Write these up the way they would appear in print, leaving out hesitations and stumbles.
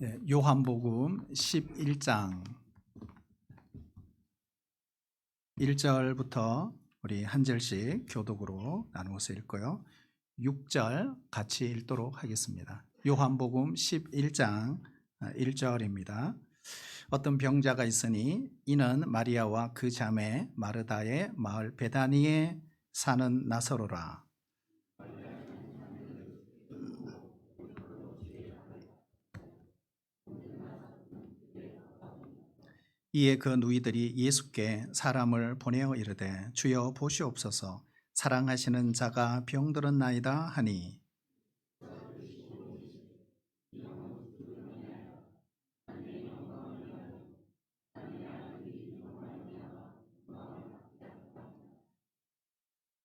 요한복음 11장 1절부터 우리 한 절씩 교독으로 나누어서 읽고요. 6절 같이 읽도록 하겠습니다. 요한복음 11장 1절입니다. 어떤 병자가 있으니 이는 마리아와 그 자매 마르다의 마을 베다니에 사는 나사로라. 이에 그 누이들이 예수께 사람을 보내어 이르되 주여 보시옵소서 사랑하시는 자가 병들었나이다 하니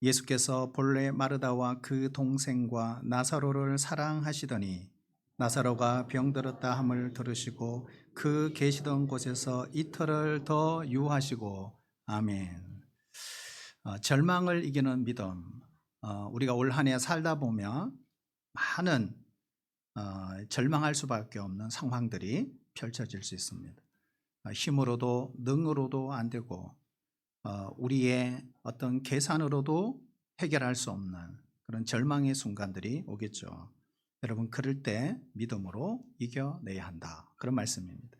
예수께서 본래 마르다와 그 동생과 나사로를 사랑하시더니 나사로가 병들었다 함을 들으시고 그 계시던 곳에서 이틀을 더 유하시고 아멘. 절망을 이기는 믿음. 우리가 올 한 해 살다 보면 많은 절망할 수밖에 없는 상황들이 펼쳐질 수 있습니다. 힘으로도 능으로도 안 되고 우리의 어떤 계산으로도 해결할 수 없는 그런 절망의 순간들이 오겠죠. 여러분 그럴 때 믿음으로 이겨내야 한다. 그런 말씀입니다.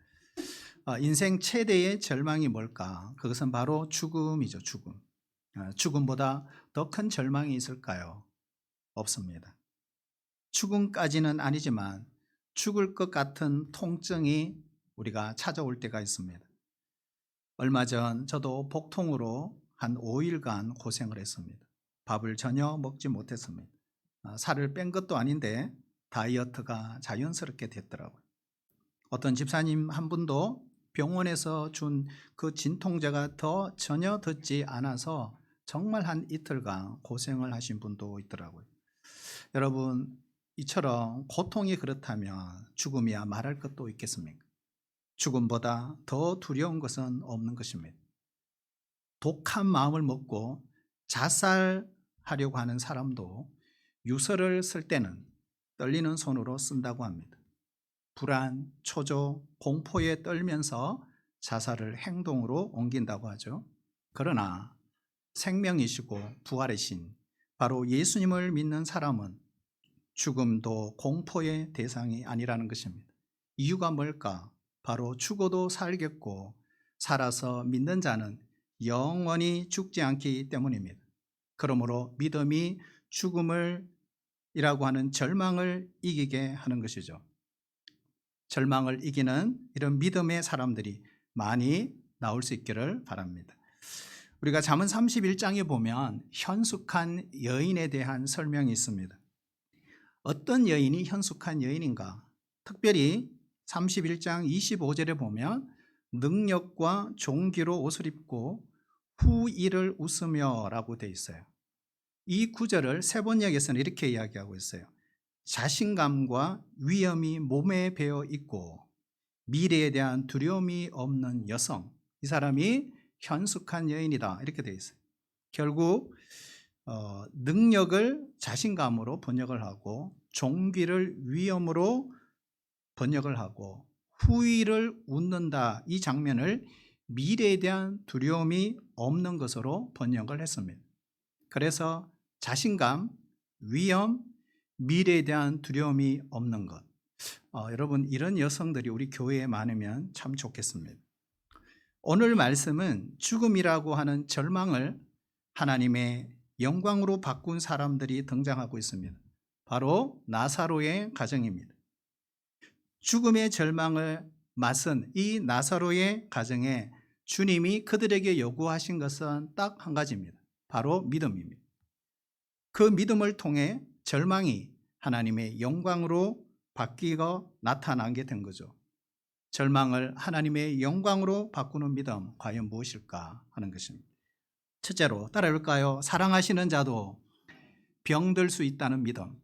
인생 최대의 절망이 뭘까? 그것은 바로 죽음이죠. 죽음. 죽음보다 더 큰 절망이 있을까요? 없습니다. 죽음까지는 아니지만 죽을 것 같은 통증이 우리가 찾아올 때가 있습니다. 얼마 전 저도 복통으로 한 5일간 고생을 했습니다. 밥을 전혀 먹지 못했습니다. 살을 뺀 것도 아닌데 다이어트가 자연스럽게 됐더라고요. 어떤 집사님 한 분도 병원에서 준 그 진통제가 전혀 듣지 않아서 정말 한 이틀간 고생을 하신 분도 있더라고요. 여러분 이처럼 고통이 그렇다면 죽음이야 말할 것도 있겠습니까? 죽음보다 더 두려운 것은 없는 것입니다. 독한 마음을 먹고 자살하려고 하는 사람도 유서를 쓸 때는 떨리는 손으로 쓴다고 합니다. 불안, 초조, 공포에 떨면서 자살을 행동으로 옮긴다고 하죠. 그러나 생명이시고 부활의 신, 바로 예수님을 믿는 사람은 죽음도 공포의 대상이 아니라는 것입니다. 이유가 뭘까? 바로 죽어도 살겠고 살아서 믿는 자는 영원히 죽지 않기 때문입니다. 그러므로 믿음이 죽음을 이라고 하는 절망을 이기게 하는 것이죠. 절망을 이기는 이런 믿음의 사람들이 많이 나올 수 있기를 바랍니다. 우리가 잠언 31장에 보면 현숙한 여인에 대한 설명이 있습니다. 어떤 여인이 현숙한 여인인가? 특별히 31장 25절에 보면 능력과 종기로 옷을 입고 후일을 웃으며 라고 되어 있어요. 이 구절을 세번역에서는 이렇게 이야기하고 있어요. 자신감과 위엄이 몸에 배어 있고 미래에 대한 두려움이 없는 여성, 이 사람이 현숙한 여인이다 이렇게 되어 있어요. 결국 능력을 자신감으로 번역을 하고 종기를 위엄으로 번역을 하고 후일을 웃는다 이 장면을 미래에 대한 두려움이 없는 것으로 번역을 했습니다. 그래서 자신감, 위엄, 미래에 대한 두려움이 없는 것. 여러분 이런 여성들이 우리 교회에 많으면 참 좋겠습니다. 오늘 말씀은 죽음이라고 하는 절망을 하나님의 영광으로 바꾼 사람들이 등장하고 있습니다. 바로 나사로의 가정입니다. 죽음의 절망을 맞은 이 나사로의 가정에 주님이 그들에게 요구하신 것은 딱 한 가지입니다. 바로 믿음입니다. 그 믿음을 통해 절망이 하나님의 영광으로 바뀌고 나타나게 된 거죠. 절망을 하나님의 영광으로 바꾸는 믿음 과연 무엇일까 하는 것입니다. 첫째로 따라해볼까요? 사랑하시는 자도 병들 수 있다는 믿음.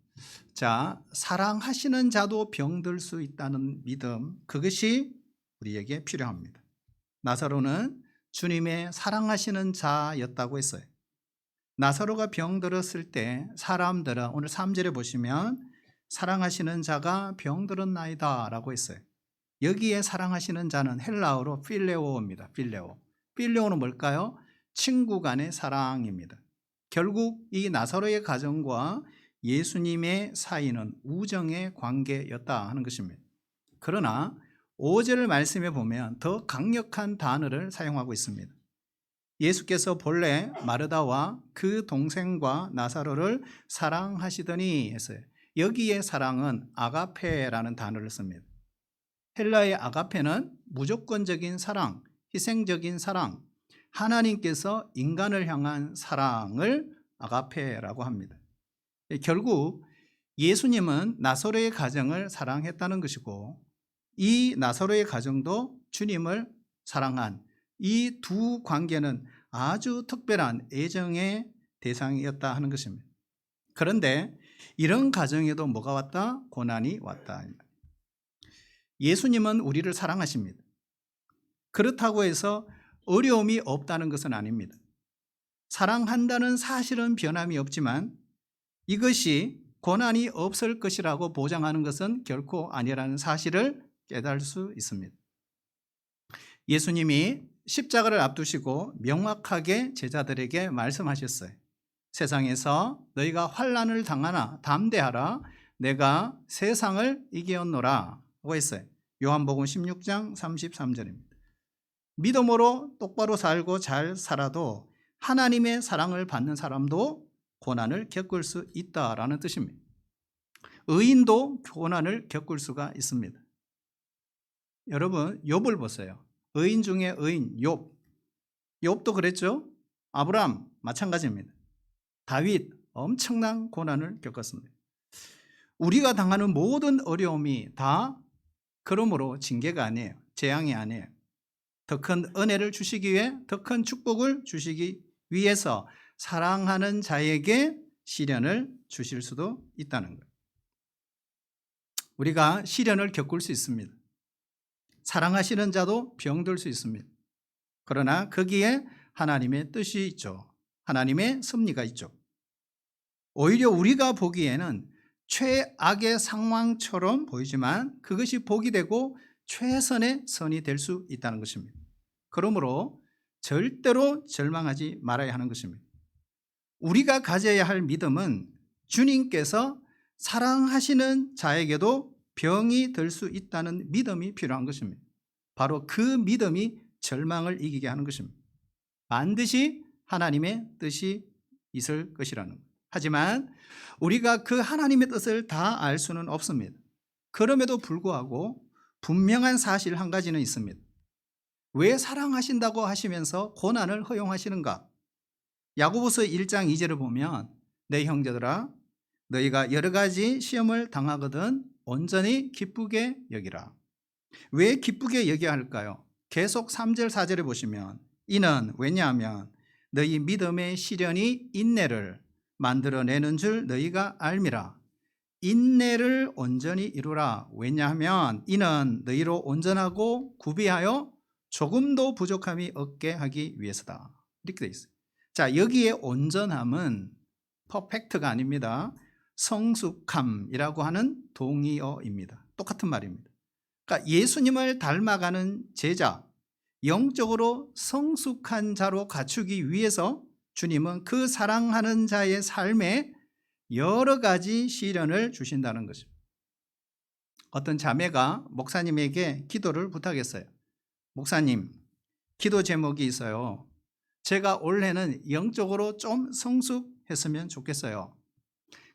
자, 사랑하시는 자도 병들 수 있다는 믿음, 그것이 우리에게 필요합니다. 나사로는 주님의 사랑하시는 자였다고 했어요. 나사로가 병들었을 때 사람들은 오늘 3절에 보시면 사랑하시는 자가 병들었나이다 라고 했어요. 여기에 사랑하시는 자는 헬라어로 필레오입니다. 필레오. 필레오는 뭘까요? 친구 간의 사랑입니다. 결국 이 나사로의 가정과 예수님의 사이는 우정의 관계였다 하는 것입니다. 그러나 5절 말씀에 보면 더 강력한 단어를 사용하고 있습니다. 예수께서 본래 마르다와 그 동생과 나사로를 사랑하시더니 했어요. 여기에 사랑은 아가페라는 단어를 씁니다. 헬라의 아가페는 무조건적인 사랑, 희생적인 사랑, 하나님께서 인간을 향한 사랑을 아가페라고 합니다. 결국 예수님은 나사로의 가정을 사랑했다는 것이고 이 나사로의 가정도 주님을 사랑한 이 두 관계는 아주 특별한 애정의 대상이었다 하는 것입니다. 그런데 이런 가정에도 뭐가 왔다? 고난이 왔다. 예수님은 우리를 사랑하십니다. 그렇다고 해서 어려움이 없다는 것은 아닙니다. 사랑한다는 사실은 변함이 없지만 이것이 고난이 없을 것이라고 보장하는 것은 결코 아니라는 사실을 깨달을 수 있습니다. 예수님이 십자가를 앞두시고 명확하게 제자들에게 말씀하셨어요. 세상에서 너희가 환난을 당하나 담대하라. 내가 세상을 이겼노라 하고 했어요. 요한복음 16장 33절입니다. 믿음으로 똑바로 살고 잘 살아도 하나님의 사랑을 받는 사람도 고난을 겪을 수 있다라는 뜻입니다. 의인도 고난을 겪을 수가 있습니다. 여러분 욥을 보세요. 의인 중에 의인 욥도 그랬죠. 아브라함 마찬가지입니다. 다윗 엄청난 고난을 겪었습니다. 우리가 당하는 모든 어려움이 다 그러므로 징계가 아니에요. 재앙이 아니에요. 더 큰 은혜를 주시기 위해 더 큰 축복을 주시기 위해서 사랑하는 자에게 시련을 주실 수도 있다는 거예요. 우리가 시련을 겪을 수 있습니다. 사랑하시는 자도 병들 수 있습니다. 그러나 거기에 하나님의 뜻이 있죠. 하나님의 섭리가 있죠. 오히려 우리가 보기에는 최악의 상황처럼 보이지만 그것이 복이 되고 최선의 선이 될 수 있다는 것입니다. 그러므로 절대로 절망하지 말아야 하는 것입니다. 우리가 가져야 할 믿음은 주님께서 사랑하시는 자에게도 병이 들 수 있다는 믿음이 필요한 것입니다. 바로 그 믿음이 절망을 이기게 하는 것입니다. 반드시 하나님의 뜻이 있을 것이라는 것. 하지만 우리가 그 하나님의 뜻을 다 알 수는 없습니다. 그럼에도 불구하고 분명한 사실 한 가지는 있습니다. 왜 사랑하신다고 하시면서 고난을 허용하시는가? 야고보서 1장 2절을 보면 내 형제들아 너희가 여러 가지 시험을 당하거든 온전히 기쁘게 여기라. 왜 기쁘게 여겨야 할까요? 계속 3절 4절에 보시면 이는 왜냐하면 너희 믿음의 시련이 인내를 만들어내는 줄 너희가 알미라. 인내를 온전히 이루라. 왜냐하면 이는 너희로 온전하고 구비하여 조금도 부족함이 없게 하기 위해서다. 이렇게 되어 있어요. 자, 여기에 온전함은 퍼펙트가 아닙니다. 성숙함이라고 하는 동의어입니다. 똑같은 말입니다. 그러니까 예수님을 닮아가는 제자, 영적으로 성숙한 자로 갖추기 위해서 주님은 그 사랑하는 자의 삶에 여러 가지 시련을 주신다는 것입니다. 어떤 자매가 목사님에게 기도를 부탁했어요. 목사님, 기도 제목이 있어요. 제가 올해는 영적으로 좀 성숙했으면 좋겠어요.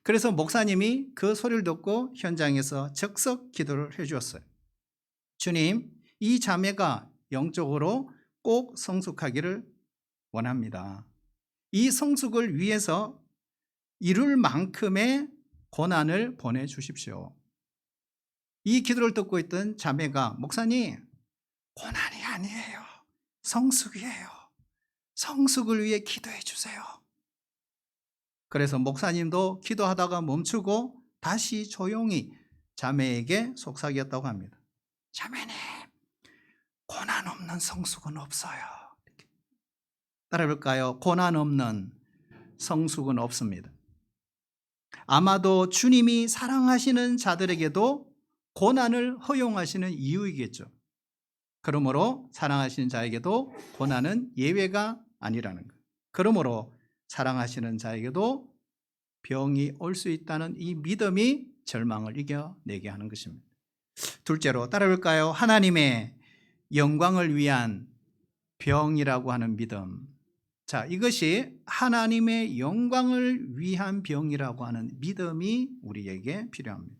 그래서 목사님이 그 소리를 듣고 현장에서 적석 기도를 해주었어요. 주님, 이 자매가 영적으로 꼭 성숙하기를 원합니다. 이 성숙을 위해서 이룰 만큼의 고난을 보내주십시오. 이 기도를 듣고 있던 자매가 목사님, 고난이 아니에요. 성숙이에요. 성숙을 위해 기도해 주세요. 그래서 목사님도 기도하다가 멈추고 다시 조용히 자매에게 속삭였다고 합니다. 자매님, 고난 없는 성숙은 없어요. 따라해볼까요? 고난 없는 성숙은 없습니다. 아마도 주님이 사랑하시는 자들에게도 고난을 허용하시는 이유이겠죠. 그러므로 사랑하시는 자에게도 고난은 예외가 아니라는 것. 그러므로 사랑하시는 자에게도 병이 올 수 있다는 이 믿음이 절망을 이겨내게 하는 것입니다. 둘째로 따라볼까요? 하나님의 영광을 위한 병이라고 하는 믿음. 자, 이것이 하나님의 영광을 위한 병이라고 하는 믿음이 우리에게 필요합니다.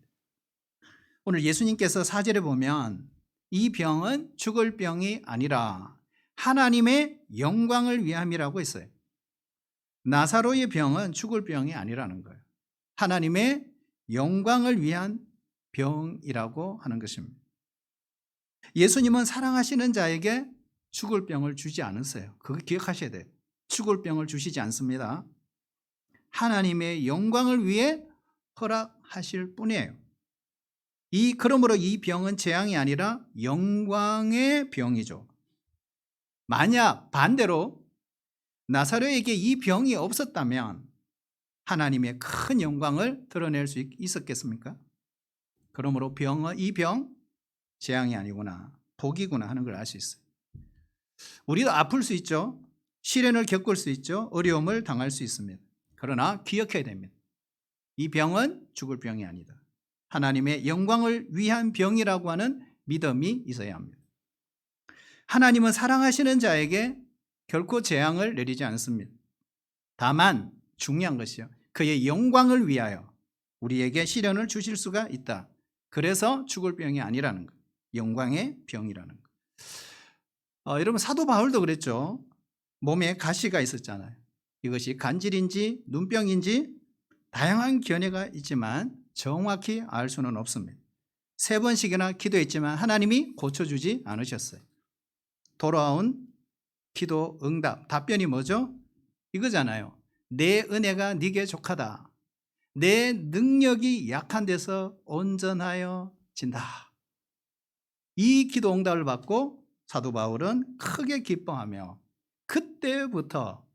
오늘 예수님께서 4절에 보면 이 병은 죽을 병이 아니라 하나님의 영광을 위함이라고 했어요. 나사로의 병은 죽을 병이 아니라는 거예요. 하나님의 영광을 위한 병이라고 하는 것입니다. 예수님은 사랑하시는 자에게 죽을 병을 주지 않으세요. 그거 기억하셔야 돼요. 죽을 병을 주시지 않습니다. 하나님의 영광을 위해 허락하실 뿐이에요. 그러므로 이 병은 재앙이 아니라 영광의 병이죠. 만약 반대로 나사로에게 이 병이 없었다면 하나님의 큰 영광을 드러낼 수 있었겠습니까? 그러므로 이 병 재앙이 아니구나, 복이구나 하는 걸 알 수 있어요. 우리도 아플 수 있죠. 시련을 겪을 수 있죠. 어려움을 당할 수 있습니다. 그러나 기억해야 됩니다. 이 병은 죽을 병이 아니다. 하나님의 영광을 위한 병이라고 하는 믿음이 있어야 합니다. 하나님은 사랑하시는 자에게 결코 재앙을 내리지 않습니다. 다만 중요한 것이요, 그의 영광을 위하여 우리에게 시련을 주실 수가 있다. 그래서 죽을 병이 아니라는 것, 영광의 병이라는 것. 여러분, 사도 바울도 그랬죠. 몸에 가시가 있었잖아요. 이것이 간질인지 눈병인지 다양한 견해가 있지만 정확히 알 수는 없습니다. 3번씩이나 기도했지만 하나님이 고쳐주지 않으셨어요. 돌아온 기도 응답, 답변이 뭐죠? 이거잖아요. 내 은혜가 네게 족하다. 내 능력이 약한 데서 온전하여진다. 이 기도 응답을 받고 사도 바울은 크게 기뻐하며 그때부터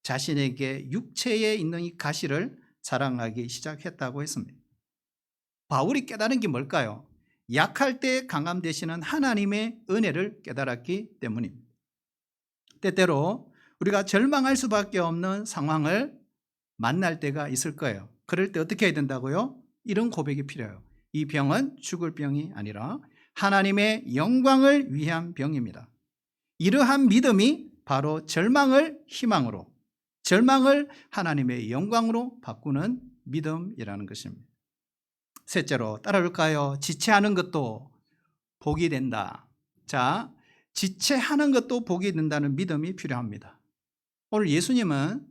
자신에게 육체에 있는 이 가시를 사랑하기 시작했다고 했습니다. 바울이 깨달은 게 뭘까요? 약할 때 강함 되시는 하나님의 은혜를 깨달았기 때문입니다. 때때로 우리가 절망할 수밖에 없는 상황을 만날 때가 있을 거예요. 그럴 때 어떻게 해야 된다고요? 이런 고백이 필요해요. 이 병은 죽을 병이 아니라 하나님의 영광을 위한 병입니다. 이러한 믿음이 바로 절망을 희망으로, 절망을 하나님의 영광으로 바꾸는 믿음이라는 것입니다. 셋째로 따라올까요? 지체하는 것도 복이 된다. 자, 지체하는 것도 복이 된다는 믿음이 필요합니다. 오늘 예수님은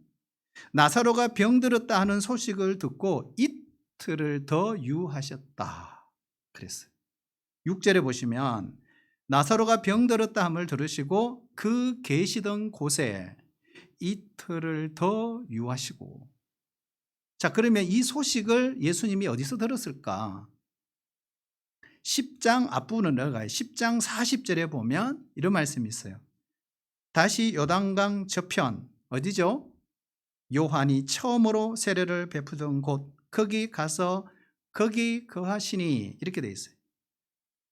나사로가 병들었다 하는 소식을 듣고 이틀을 더 유하셨다 그랬어요. 6절에 보시면 나사로가 병들었다 함을 들으시고 그 계시던 곳에 이틀을 더 유하시고. 자, 그러면 이 소식을 예수님이 어디서 들었을까? 10장 앞부분을 내려가요. 10장 40절에 보면 이런 말씀이 있어요. 다시 요단강 저편, 어디죠? 요한이 처음으로 세례를 베푸던 곳, 거기 가서 거기 거하시니, 이렇게 되어 있어요.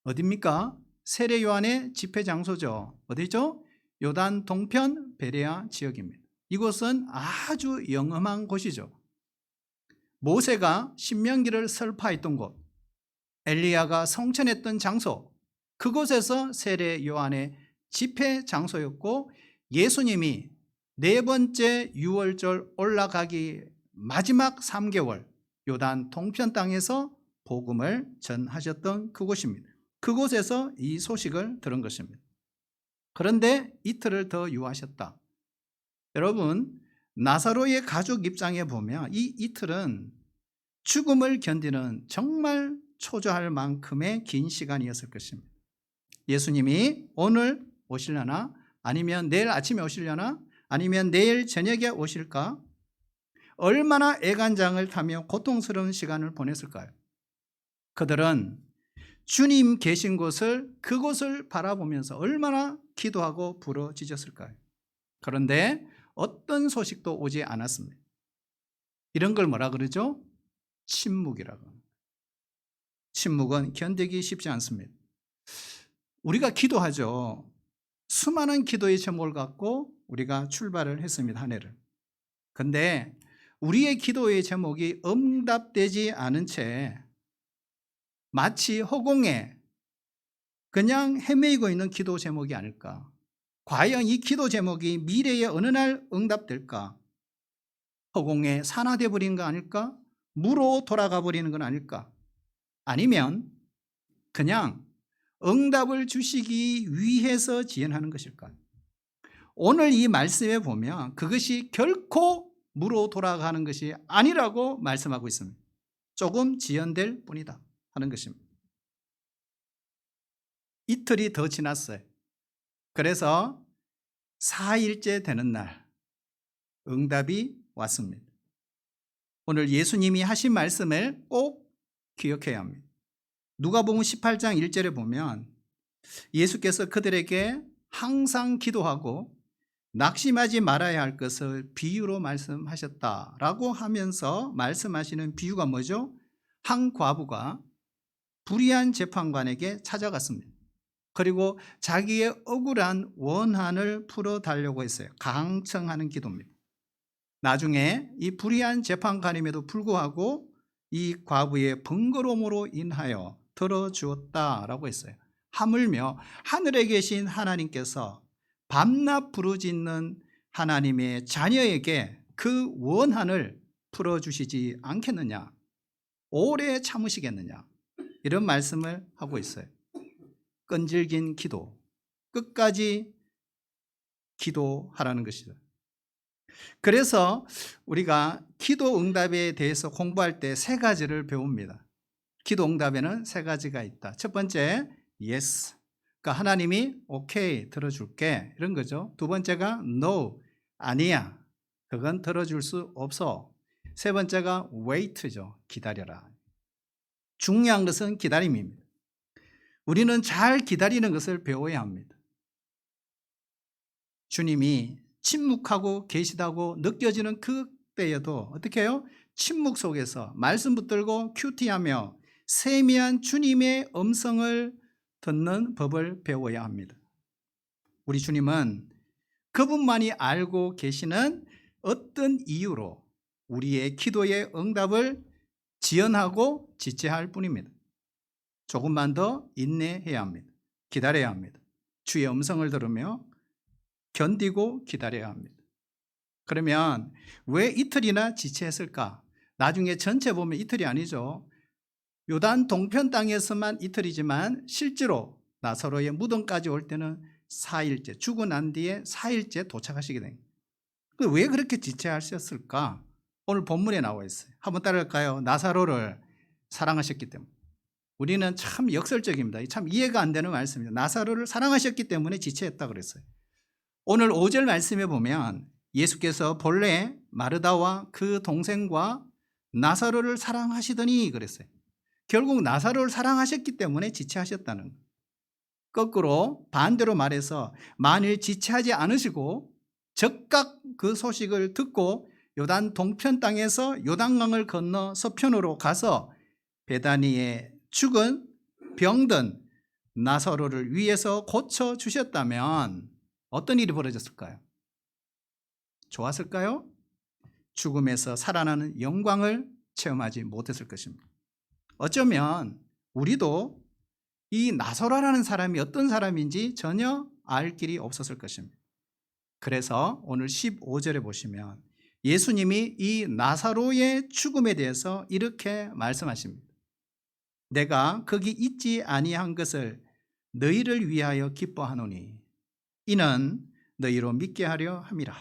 어디입니까? 세례 요한의 집회 장소죠. 어디죠? 요단 동편 베레아 지역입니다. 이곳은 아주 영험한 곳이죠. 모세가 신명기를 설파했던 곳, 엘리야가 성천했던 장소, 그곳에서 세례 요한의 집회 장소였고, 예수님이 4번째 유월절 올라가기 마지막 3개월 요단 동편 땅에서 복음을 전하셨던 그곳입니다. 그곳에서 이 소식을 들은 것입니다. 그런데 이틀을 더 유하셨다. 여러분, 나사로의 가족 입장에 보면 이 이틀은 죽음을 견디는 정말 초조할 만큼의 긴 시간이었을 것입니다. 예수님이 오늘 오시려나, 아니면 내일 아침에 오시려나, 아니면 내일 저녁에 오실까? 얼마나 애간장을 타며 고통스러운 시간을 보냈을까요? 그들은 주님 계신 곳을, 그곳을 바라보면서 얼마나 기도하고 부르짖었을까요? 그런데 어떤 소식도 오지 않았습니다. 이런 걸 뭐라 그러죠? 침묵이라고 합니다. 침묵은 견디기 쉽지 않습니다. 우리가 기도하죠. 수많은 기도의 제목을 갖고 우리가 출발을 했습니다. 한 해를. 근데 우리의 기도의 제목이 응답되지 않은 채 마치 허공에 그냥 헤매이고 있는 기도 제목이 아닐까. 과연 이 기도 제목이 미래에 어느 날 응답될까? 허공에 산화돼 버린 거 아닐까? 무로 돌아가 버리는 건 아닐까? 아니면 그냥 응답을 주시기 위해서 지연하는 것일까? 오늘 이 말씀에 보면 그것이 결코 무로 돌아가는 것이 아니라고 말씀하고 있습니다. 조금 지연될 뿐이다 하는 것입니다. 이틀이 더 지났어요. 그래서 4일째 되는 날 응답이 왔습니다. 오늘 예수님이 하신 말씀을 꼭 기억해야 합니다. 누가복음 18장 1절에 보면 예수께서 그들에게 항상 기도하고 낙심하지 말아야 할 것을 비유로 말씀하셨다라고 하면서 말씀하시는 비유가 뭐죠? 한 과부가 불의한 재판관에게 찾아갔습니다. 그리고 자기의 억울한 원한을 풀어달라고 했어요. 강청하는 기도입니다. 나중에 이 불의한 재판관임에도 불구하고 이 과부의 번거로움으로 인하여 들어주었다라고 했어요. 하물며 하늘에 계신 하나님께서 밤낮 부르짖는 하나님의 자녀에게 그 원한을 풀어주시지 않겠느냐, 오래 참으시겠느냐, 이런 말씀을 하고 있어요. 끈질긴 기도, 끝까지 기도하라는 것이죠. 그래서 우리가 기도 응답에 대해서 공부할 때 세 가지를 배웁니다. 기도 응답에는 세 가지가 있다. 첫 번째, yes. 그러니까 하나님이 오케이, 들어줄게, 이런 거죠. 두 번째가 no, 아니야, 그건 들어줄 수 없어. 세 번째가 wait죠, 기다려라. 중요한 것은 기다림입니다. 우리는 잘 기다리는 것을 배워야 합니다. 주님이 침묵하고 계시다고 느껴지는 그때에도 어떻게 해요? 침묵 속에서 말씀 붙들고 큐티하며 세미한 주님의 음성을 듣는 법을 배워야 합니다. 우리 주님은 그분만이 알고 계시는 어떤 이유로 우리의 기도의 응답을 지연하고 지체할 뿐입니다. 조금만 더 인내해야 합니다. 기다려야 합니다. 주의 음성을 들으며 견디고 기다려야 합니다. 그러면 왜 이틀이나 지체했을까? 나중에 전체 보면 이틀이 아니죠. 요단 동편 땅에서만 이틀이지만 실제로 나사로의 무덤까지 올 때는 4일째, 죽고 난 뒤에 4일째 도착하시게 됩니다. 왜 그렇게 지체하셨을까? 오늘 본문에 나와 있어요. 한번 따라할까요? 나사로를 사랑하셨기 때문에. 우리는 참 역설적입니다. 참 이해가 안 되는 말씀입니다. 나사로를 사랑하셨기 때문에 지체했다 그랬어요. 오늘 5절 말씀에 보면 예수께서 본래 마르다와 그 동생과 나사로를 사랑하시더니 그랬어요. 결국 나사로를 사랑하셨기 때문에 지체하셨다는 거예요. 거꾸로 반대로 말해서 만일 지체하지 않으시고 즉각 그 소식을 듣고 요단 동편 땅에서 요단강을 건너 서편으로 가서 베다니에 죽은 병든 나사로를 위해서 고쳐주셨다면 어떤 일이 벌어졌을까요? 좋았을까요? 죽음에서 살아나는 영광을 체험하지 못했을 것입니다. 어쩌면 우리도 이 나사로라는 사람이 어떤 사람인지 전혀 알 길이 없었을 것입니다. 그래서 오늘 15절에 보시면 예수님이 이 나사로의 죽음에 대해서 이렇게 말씀하십니다. 내가 거기 있지 아니한 것을 너희를 위하여 기뻐하노니 이는 너희로 믿게 하려 함이라.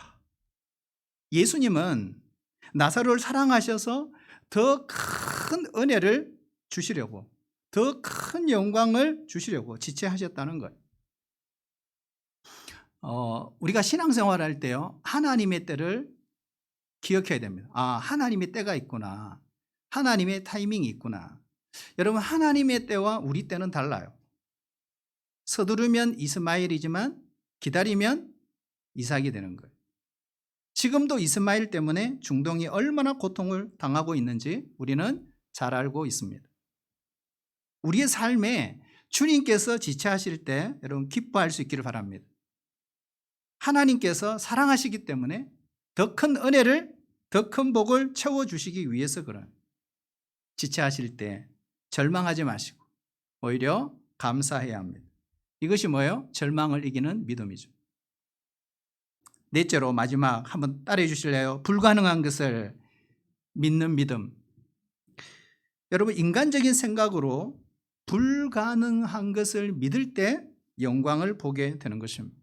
예수님은 나사로를 사랑하셔서 더 큰 은혜를 주시려고, 더 큰 영광을 주시려고 지체하셨다는 것. 우리가 신앙생활 할 때요, 하나님의 때를 기억해야 됩니다. 아, 하나님의 때가 있구나. 하나님의 타이밍이 있구나. 여러분, 하나님의 때와 우리 때는 달라요. 서두르면 이스마엘이지만 기다리면 이삭이 되는 거예요. 지금도 이스마엘 때문에 중동이 얼마나 고통을 당하고 있는지 우리는 잘 알고 있습니다. 우리의 삶에 주님께서 지체하실 때 여러분 기뻐할 수 있기를 바랍니다. 하나님께서 사랑하시기 때문에 더 큰 은혜를, 더 큰 복을 채워주시기 위해서 그런 지체하실 때 절망하지 마시고 오히려 감사해야 합니다. 이것이 뭐예요? 절망을 이기는 믿음이죠. 넷째로 마지막 한번 따라해 주실래요? 불가능한 것을 믿는 믿음. 여러분 인간적인 생각으로 불가능한 것을 믿을 때 영광을 보게 되는 것입니다.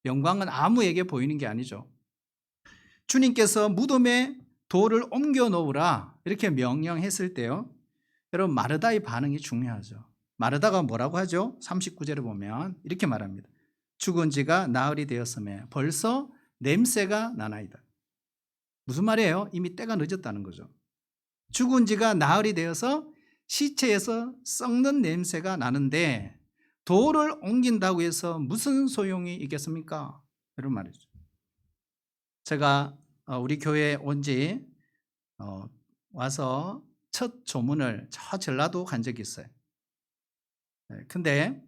영광은 아무에게 보이는 게 아니죠. 주님께서 무덤에 돌을 옮겨 놓으라 이렇게 명령했을 때요, 여러분 마르다의 반응이 중요하죠. 마르다가 뭐라고 하죠? 39절에 보면 이렇게 말합니다. 죽은 지가 나흘이 되었음에 벌써 냄새가 나나이다. 무슨 말이에요? 이미 때가 늦었다는 거죠. 죽은 지가 나흘이 되어서 시체에서 썩는 냄새가 나는데 돌을 옮긴다고 해서 무슨 소용이 있겠습니까? 이런 말이죠. 제가 우리 교회에 온 지 와서 첫 조문을 저 전라도 간 적이 있어요. 근데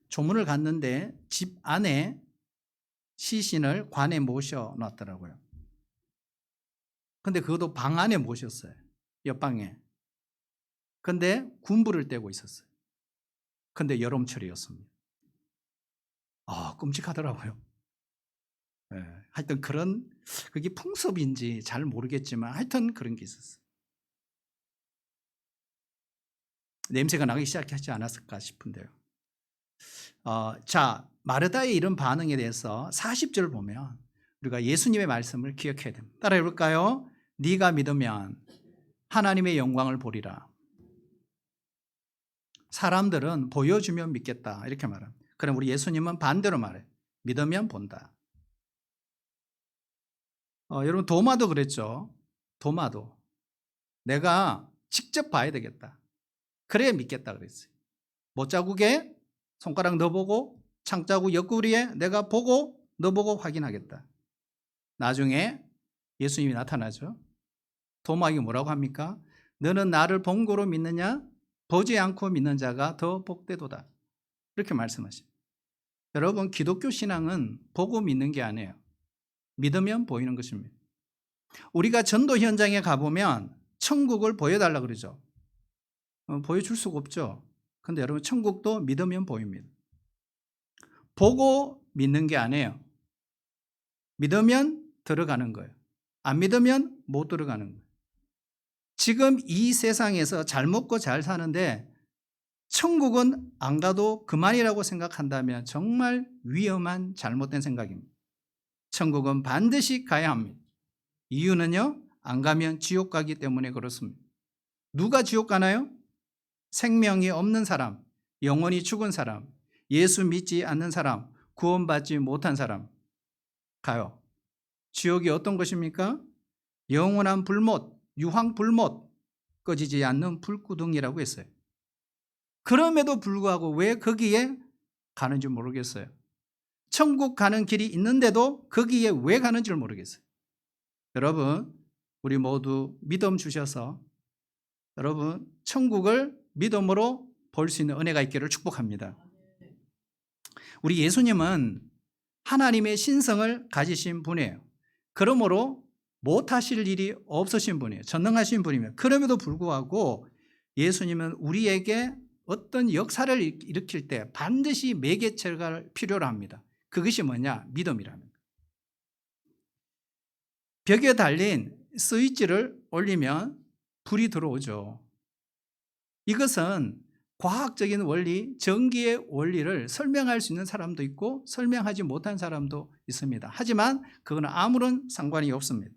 조문을 갔는데 집 안에 시신을 관에 모셔 놨더라고요. 근데 그것도 방 안에 모셨어요. 옆방에. 근데 군불을 떼고 있었어요. 근데 여름철이었습니다. 끔찍하더라고요. 하여튼 그게 풍습인지 잘 모르겠지만 하여튼 그런 게 있었어요. 냄새가 나기 시작하지 않았을까 싶은데요. 자, 마르다의 이런 반응에 대해서 40절 보면 우리가 예수님의 말씀을 기억해야 됩니다. 따라해 볼까요? 네가 믿으면 하나님의 영광을 보리라. 사람들은 보여주면 믿겠다 이렇게 말합니다. 그럼 우리 예수님은 반대로 말해요. 믿으면 본다. 여러분 도마도 그랬죠. 도마도 내가 직접 봐야 되겠다. 그래야 믿겠다 그랬어요. 못자국에 손가락 넣어보고 창자국 옆구리에 내가 보고 넣어보고 확인하겠다. 나중에 예수님이 나타나죠. 도마에게 뭐라고 합니까? 너는 나를 본 거로 믿느냐? 보지 않고 믿는 자가 더 복되도다. 이렇게 말씀하십니다. 여러분 기독교 신앙은 보고 믿는 게 아니에요. 믿으면 보이는 것입니다. 우리가 전도 현장에 가보면 천국을 보여달라 그러죠. 보여줄 수가 없죠. 근데 여러분 천국도 믿으면 보입니다. 보고 믿는 게 아니에요. 믿으면 들어가는 거예요. 안 믿으면 못 들어가는 거예요. 지금 이 세상에서 잘 먹고 잘 사는데 천국은 안 가도 그만이라고 생각한다면 정말 위험한 잘못된 생각입니다. 천국은 반드시 가야 합니다. 이유는요, 안 가면 지옥 가기 때문에 그렇습니다. 누가 지옥 가나요? 생명이 없는 사람, 영원히 죽은 사람, 예수 믿지 않는 사람, 구원받지 못한 사람 가요. 지옥이 어떤 것입니까? 영원한 불못, 유황 불못, 꺼지지 않는 불구덩이라고 했어요. 그럼에도 불구하고 왜 거기에 가는지 모르겠어요. 천국 가는 길이 있는데도 거기에 왜 가는지 모르겠어요. 여러분, 우리 모두 믿음 주셔서 여러분 천국을 믿음으로 볼 수 있는 은혜가 있기를 축복합니다. 우리 예수님은 하나님의 신성을 가지신 분이에요. 그러므로 못하실 일이 없으신 분이에요. 전능하신 분이며 그럼에도 불구하고 예수님은 우리에게 어떤 역사를 일으킬 때 반드시 매개체가 필요로 합니다. 그것이 뭐냐? 믿음이라는 거예요. 벽에 달린 스위치를 올리면 불이 들어오죠. 이것은 과학적인 원리, 전기의 원리를 설명할 수 있는 사람도 있고 설명하지 못한 사람도 있습니다. 하지만 그거는 아무런 상관이 없습니다.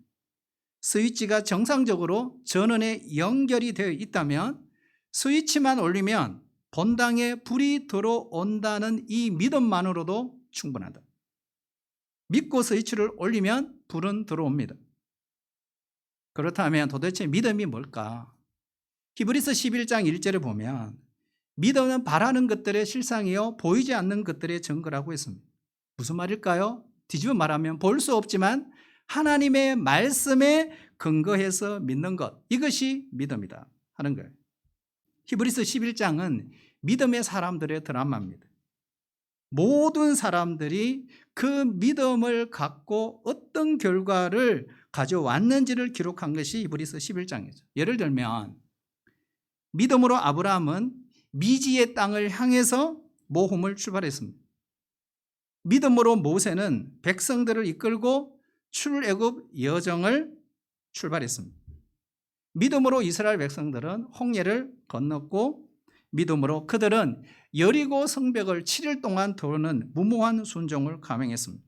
스위치가 정상적으로 전원에 연결이 되어 있다면 스위치만 올리면 본당에 불이 들어온다는 이 믿음만으로도 충분하다. 믿고 스위치를 올리면 불은 들어옵니다. 그렇다면 도대체 믿음이 뭘까? 히브리서 11장 1절에 보면 믿음은 바라는 것들의 실상이요 보이지 않는 것들의 증거라고 했습니다. 무슨 말일까요? 뒤집어 말하면 볼 수 없지만 하나님의 말씀에 근거해서 믿는 것, 이것이 믿음이다 하는 거예요. 히브리서 11장은 믿음의 사람들의 드라마입니다. 모든 사람들이 그 믿음을 갖고 어떤 결과를 가져왔는지를 기록한 것이 히브리서 11장이죠. 예를 들면 믿음으로 아브라함은 미지의 땅을 향해서 모험을 출발했습니다. 믿음으로 모세는 백성들을 이끌고 출애굽 여정을 출발했습니다. 믿음으로 이스라엘 백성들은 홍해를 건넜고 믿음으로 그들은 여리고 성벽을 7일 동안 도는 무모한 순종을 감행했습니다.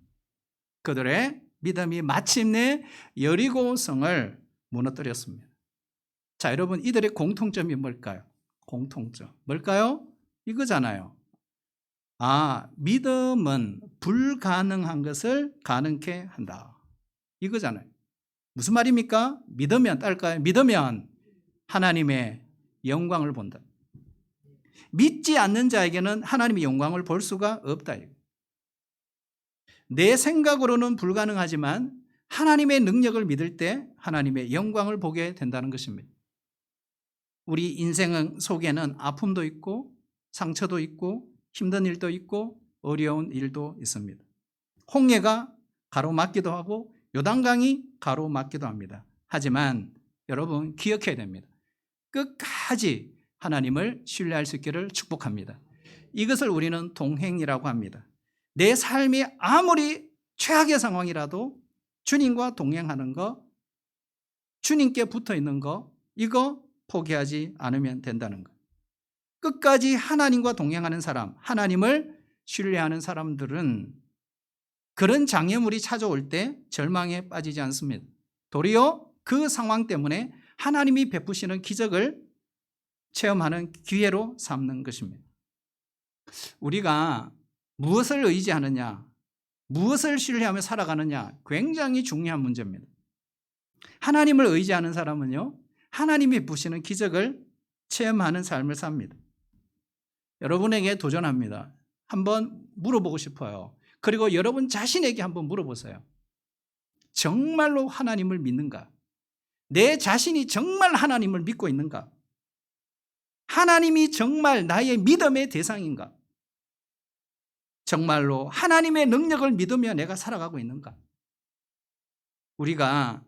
그들의 믿음이 마침내 여리고 성을 무너뜨렸습니다. 자, 여러분, 이들의 공통점이 뭘까요? 공통점 뭘까요? 이거잖아요. 믿음은 불가능한 것을 가능케 한다. 이거잖아요. 무슨 말입니까? 믿으면 딸까요? 믿으면 하나님의 영광을 본다. 믿지 않는 자에게는 하나님의 영광을 볼 수가 없다. 내 생각으로는 불가능하지만 하나님의 능력을 믿을 때 하나님의 영광을 보게 된다는 것입니다. 우리 인생 속에는 아픔도 있고 상처도 있고 힘든 일도 있고 어려운 일도 있습니다. 홍해가 가로막기도 하고 요단강이 가로막기도 합니다. 하지만 여러분 기억해야 됩니다. 끝까지 하나님을 신뢰할 수 있기를 축복합니다. 이것을 우리는 동행이라고 합니다. 내 삶이 아무리 최악의 상황이라도 주님과 동행하는 거, 주님께 붙어 있는 거, 이거 포기하지 않으면 된다는 거. 끝까지 하나님과 동행하는 사람, 하나님을 신뢰하는 사람들은 그런 장애물이 찾아올 때 절망에 빠지지 않습니다. 도리어 그 상황 때문에 하나님이 베푸시는 기적을 체험하는 기회로 삼는 것입니다. 우리가 무엇을 의지하느냐, 무엇을 신뢰하며 살아가느냐 굉장히 중요한 문제입니다. 하나님을 의지하는 사람은요, 하나님이 베푸시는 기적을 체험하는 삶을 삽니다. 여러분에게 도전합니다. 한번 물어보고 싶어요. 그리고 여러분 자신에게 한번 물어보세요. 정말로 하나님을 믿는가? 내 자신이 정말 하나님을 믿고 있는가? 하나님이 정말 나의 믿음의 대상인가? 정말로 하나님의 능력을 믿으며 내가 살아가고 있는가? 우리가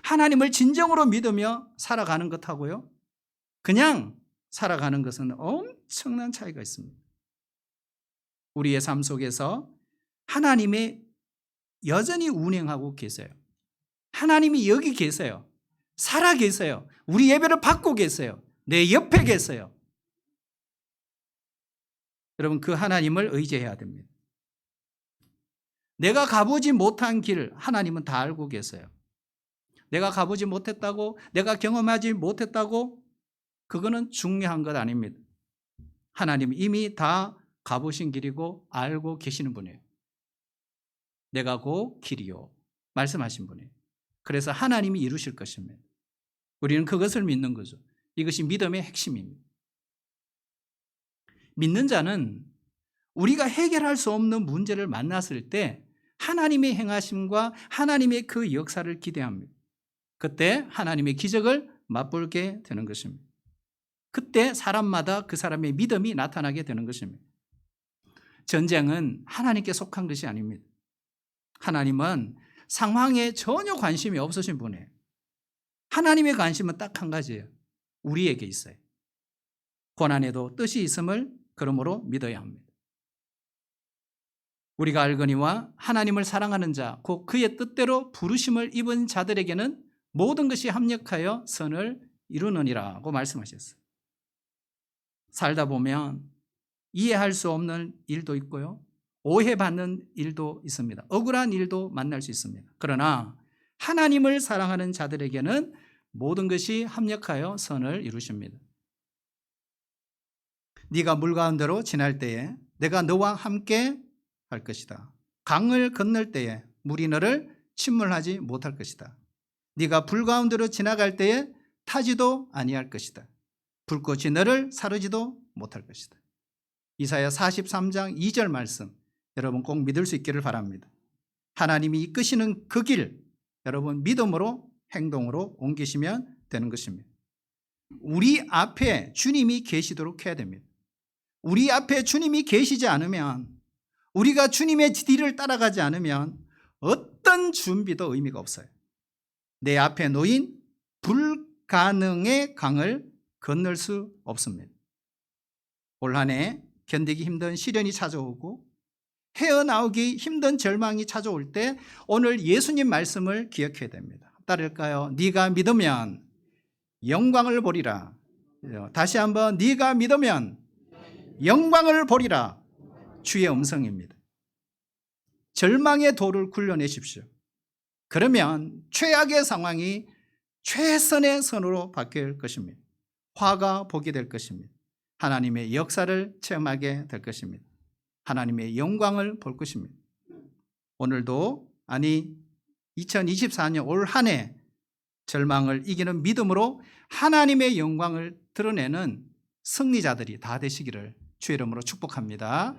하나님을 진정으로 믿으며 살아가는 것하고요, 그냥 살아가는 것은 엄청난 차이가 있습니다. 우리의 삶 속에서 하나님이 여전히 운행하고 계세요. 하나님이 여기 계세요. 살아 계세요. 우리 예배를 받고 계세요. 내 옆에 계세요. 여러분, 그 하나님을 의지해야 됩니다. 내가 가보지 못한 길 하나님은 다 알고 계세요. 내가 가보지 못했다고, 내가 경험하지 못했다고, 그거는 중요한 것 아닙니다. 하나님이 이미 다 가보신 길이고 알고 계시는 분이에요. 내가 그 길이요 말씀하신 분이에요. 그래서 하나님이 이루실 것입니다. 우리는 그것을 믿는 거죠. 이것이 믿음의 핵심입니다. 믿는 자는 우리가 해결할 수 없는 문제를 만났을 때 하나님의 행하심과 하나님의 그 역사를 기대합니다. 그때 하나님의 기적을 맛보게 되는 것입니다. 그때 사람마다 그 사람의 믿음이 나타나게 되는 것입니다. 전쟁은 하나님께 속한 것이 아닙니다. 하나님은 상황에 전혀 관심이 없으신 분이에요. 하나님의 관심은 딱 한 가지예요. 우리에게 있어요. 고난에도 뜻이 있음을 그러므로 믿어야 합니다. 우리가 알거니와 하나님을 사랑하는 자, 곧 그의 뜻대로 부르심을 입은 자들에게는 모든 것이 합력하여 선을 이루느니라고 말씀하셨어요. 살다 보면 이해할 수 없는 일도 있고요, 오해받는 일도 있습니다. 억울한 일도 만날 수 있습니다. 그러나 하나님을 사랑하는 자들에게는 모든 것이 합력하여 선을 이루십니다. 네가 물 가운데로 지날 때에 내가 너와 함께 할 것이다. 강을 건널 때에 물이 너를 침몰하지 못할 것이다. 네가 불 가운데로 지나갈 때에 타지도 아니할 것이다. 불꽃이 너를 사르지도 못할 것이다. 이사야 43장 2절 말씀, 여러분 꼭 믿을 수 있기를 바랍니다. 하나님이 이끄시는 그 길, 여러분 믿음으로 행동으로 옮기시면 되는 것입니다. 우리 앞에 주님이 계시도록 해야 됩니다. 우리 앞에 주님이 계시지 않으면, 우리가 주님의 뒤를 따라가지 않으면 어떤 준비도 의미가 없어요. 내 앞에 놓인 불가능의 강을 건널 수 없습니다. 올 한 해 견디기 힘든 시련이 찾아오고 헤어나오기 힘든 절망이 찾아올 때 오늘 예수님 말씀을 기억해야 됩니다. 따를까요? 네가 믿으면 영광을 보리라. 다시 한번, 네가 믿으면 영광을 보리라. 주의 음성입니다. 절망의 도를 굴려내십시오. 그러면 최악의 상황이 최선의 선으로 바뀔 것입니다. 화가 복이 될 것입니다. 하나님의 역사를 체험하게 될 것입니다. 하나님의 영광을 볼 것입니다. 오늘도, 아니 2024년 올 한 해 절망을 이기는 믿음으로 하나님의 영광을 드러내는 승리자들이 다 되시기를 주의 이름으로 축복합니다.